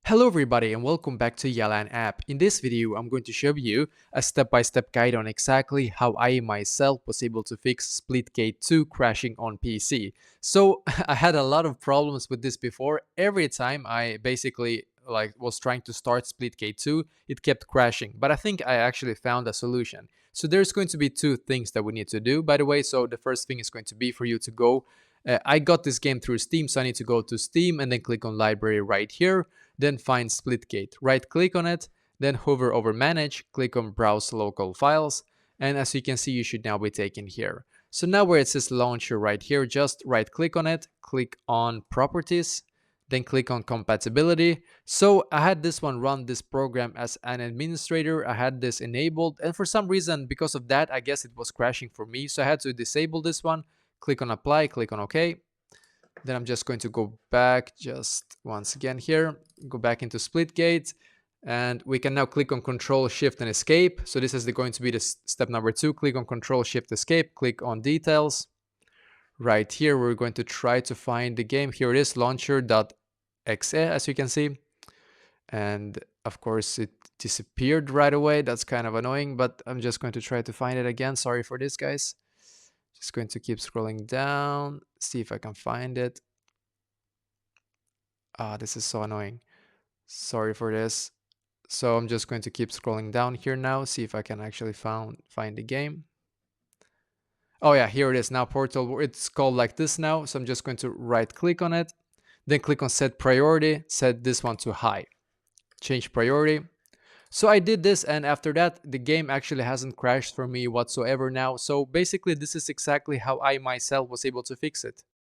Hello everybody and welcome back to Yalan app. In this video, I'm going to show you a step-by-step guide on exactly how I myself was able to fix Splitgate 2 crashing on PC. So I had a lot of problems with this before. Every time I basically was trying to start Splitgate 2, it kept crashing. But I think I actually found a solution. So there's going to be two things that we need to do, by the way. So the first thing is going to be for you to go I got this game through Steam, so I need to go to Steam and then click on library right here, then find Splitgate. Right click on it, then hover over manage, click on browse local files, and as you can see, you should now be taken here. So now where it says launcher right here, just right click on it, click on properties, then click on compatibility. So I had this one run this program as an administrator. I had this enabled, and for some reason, because of that, I guess it was crashing for me. So I had to disable this one, click on apply, click on OK. Then I'm just going to go back just once again here, go back into Splitgate, and we can now click on Control Shift and Escape. So this is going to be the step number 2. Click on Control Shift Escape, click on details. Right here, we're going to try to find the game. Here it is, launcher.exe, as you can see. And of course, it disappeared right away. That's kind of annoying, but I'm just going to try to find it again. Sorry for this, guys. Just going to keep scrolling down, see if I can find it. This is so annoying. Sorry for this. So I'm just going to keep scrolling down here now, see if I can actually find the game. Oh yeah, here it is now, Portal. It's called like this now. So I'm just going to right click on it, then click on set priority, set this one to high, change priority. So I did this, and after that, the game actually hasn't crashed for me whatsoever now. So basically, this is exactly how I myself was able to fix it.